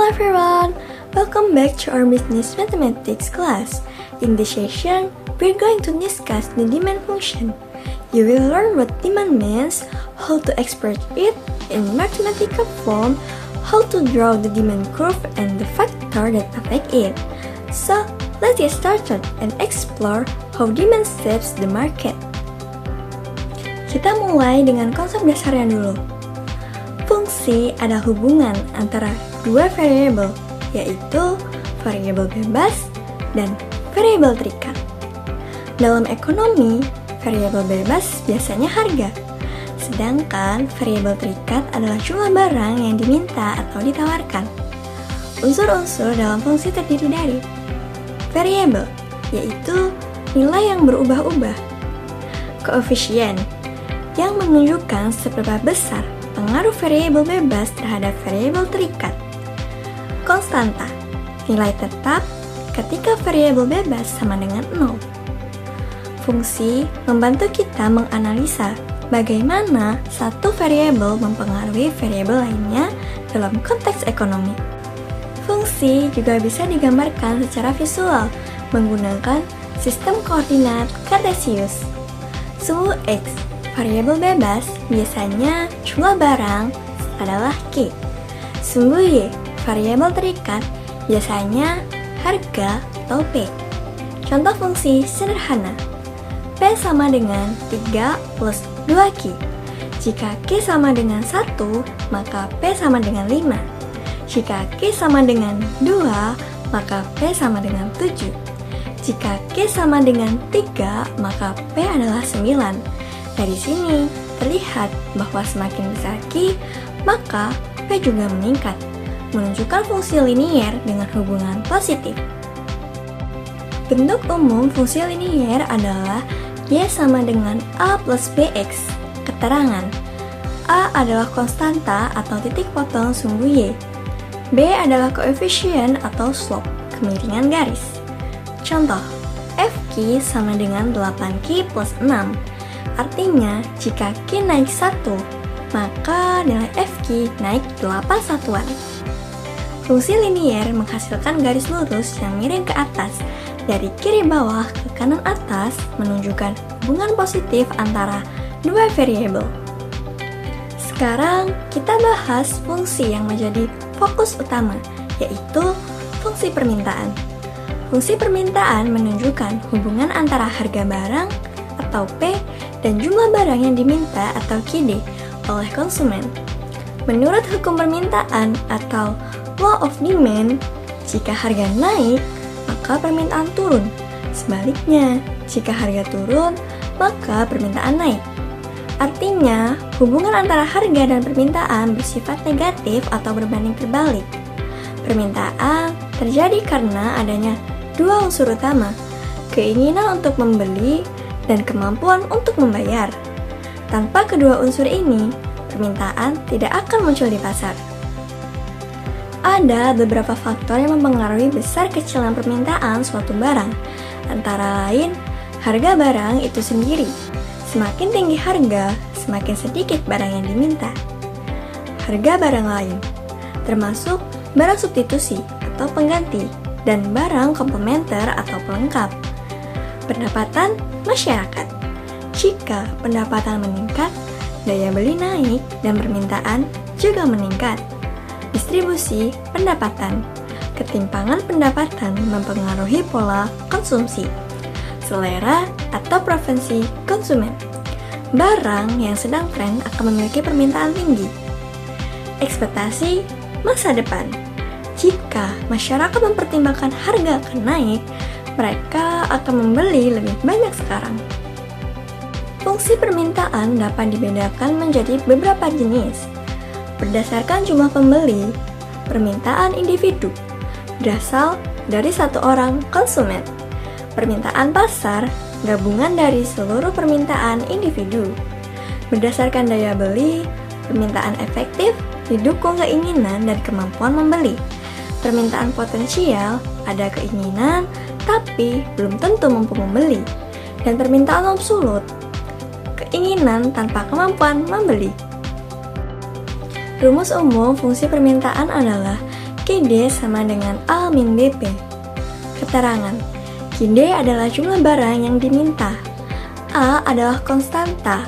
everyone, welcome back to our business mathematics class. In this session, we're going to discuss the demand function. You will learn what demand means, how to express it in mathematical form, how to draw the demand curve, and the factor that affect it. So, let's get started and explore how demand shapes the market. Kita mulai dengan konsep dasarnya dulu. Fungsi adalah hubungan antara dua variabel, yaitu variabel bebas dan variabel terikat. Dalam ekonomi, variabel bebas biasanya harga, sedangkan variabel terikat adalah jumlah barang yang diminta atau ditawarkan. Unsur-unsur dalam fungsi terdiri dari variabel, yaitu nilai yang berubah-ubah, koefisien, yang menunjukkan seberapa besar pengaruh variabel bebas terhadap variabel terikat. Konstanta, nilai tetap ketika variabel bebas sama dengan 0. Fungsi membantu kita menganalisa bagaimana satu variabel mempengaruhi variabel lainnya dalam konteks ekonomi. Fungsi juga bisa digambarkan secara visual menggunakan sistem koordinat Kartesius. Sumbu X, variabel bebas, biasanya jumlah barang adalah Q. Sumbu Y, variabel terikat, biasanya harga atau P. Contoh fungsi sederhana. P sama dengan 3 plus 2Q. Jika Q sama dengan 1, maka P sama dengan 5. Jika Q sama dengan 2, maka P sama dengan 7. Jika Q sama dengan 3, maka P adalah 9. Dari sini, terlihat bahwa semakin besar Q, maka P juga meningkat, menunjukkan fungsi linier dengan hubungan positif. Bentuk umum fungsi linier adalah Y sama dengan A plus BX. Keterangan, A adalah konstanta atau titik potong sumbu Y. B adalah koefisien atau slope, kemiringan garis. Contoh, FQ sama dengan 8Q plus 6. Artinya, jika Q naik 1, maka nilai FQ naik 8 satuan. Fungsi linier menghasilkan garis lurus yang miring ke atas, dari kiri bawah ke kanan atas, menunjukkan hubungan positif antara dua variabel. Sekarang, kita bahas fungsi yang menjadi fokus utama, yaitu fungsi permintaan. Fungsi permintaan menunjukkan hubungan antara harga barang atau P dan jumlah barang yang diminta atau QD oleh konsumen. Menurut hukum permintaan atau law of demand, jika harga naik, maka permintaan turun. Sebaliknya, jika harga turun, maka permintaan naik. Artinya, hubungan antara harga dan permintaan bersifat negatif atau berbanding terbalik. Permintaan terjadi karena adanya dua unsur utama, keinginan untuk membeli dan kemampuan untuk membayar. Tanpa kedua unsur ini, permintaan tidak akan muncul di pasar. Ada beberapa faktor yang mempengaruhi besar kecilan permintaan suatu barang, antara lain harga barang itu sendiri. Semakin tinggi harga, semakin sedikit barang yang diminta. Harga barang lain, termasuk barang substitusi atau pengganti, dan barang komplementer atau pelengkap. Pendapatan masyarakat. Jika pendapatan meningkat, daya beli naik dan permintaan juga meningkat. Distribusi pendapatan. Ketimpangan pendapatan mempengaruhi pola konsumsi, selera atau preferensi konsumen. Barang yang sedang tren akan memiliki permintaan tinggi. Ekspektasi masa depan. Jika masyarakat mempertimbangkan harga akan naik, mereka akan membeli lebih banyak sekarang. Fungsi permintaan dapat dibedakan menjadi beberapa jenis. Berdasarkan jumlah pembeli, permintaan individu berasal dari satu orang konsumen. Permintaan pasar, gabungan dari seluruh permintaan individu. Berdasarkan daya beli, permintaan efektif didukung keinginan dan kemampuan membeli. Permintaan potensial, ada keinginan tapi belum tentu mampu membeli, dan permintaan absolut, keinginan tanpa kemampuan membeli. Rumus umum fungsi permintaan adalah QD sama dengan A min BP. Keterangan, QD adalah jumlah barang yang diminta. A adalah konstanta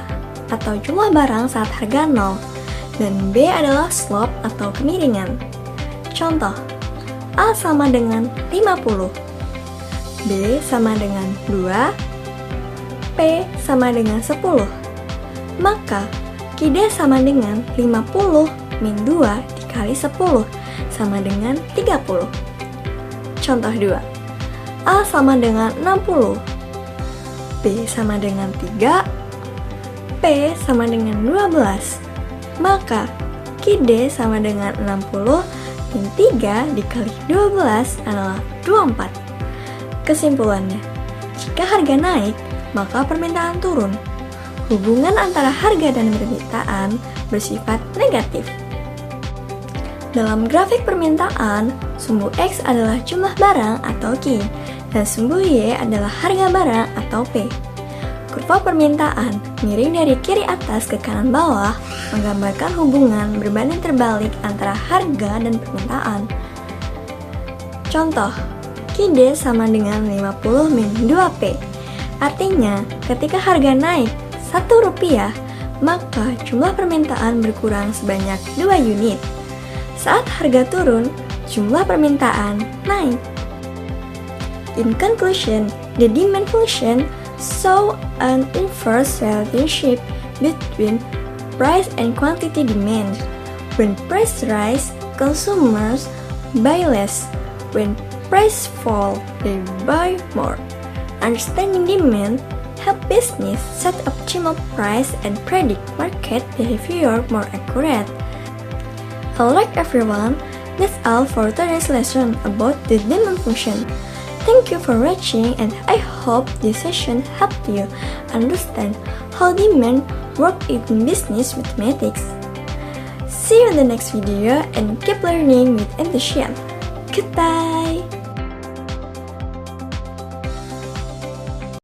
atau jumlah barang saat harga 0, dan B adalah slope atau kemiringan. Contoh, A sama dengan 50, B sama dengan 2, P sama dengan 10. Maka, QD sama dengan 50 min 2 dikali 10 sama dengan 30. Contoh 2, A sama dengan 60, B sama dengan 3, P sama dengan 12. Maka, QD sama dengan 60 min 3 dikali 12 adalah 24. Kesimpulannya, jika harga naik, maka permintaan turun. Hubungan antara harga dan permintaan bersifat negatif. Dalam grafik permintaan, sumbu X adalah jumlah barang atau Q, dan sumbu Y adalah harga barang atau P. Kurva permintaan miring dari kiri atas ke kanan bawah menggambarkan hubungan berbanding terbalik antara harga dan permintaan. Contoh, QD sama dengan 50 min 2P. Artinya, ketika harga naik Rp1, maka jumlah permintaan berkurang sebanyak 2 unit. Saat harga turun, jumlah permintaan naik. In conclusion, the demand function show an inverse relationship between price and quantity demand. When price rise, consumers buy less. When price fall, they buy more. Understanding demand help business set optimal price and predict market behavior more accurate. Alright everyone, that's all for today's lesson about the demand function. Thank you for watching, and I hope this session helped you understand how demand works in business mathematics. See you in the next video and keep learning with enthusiasm. Goodbye!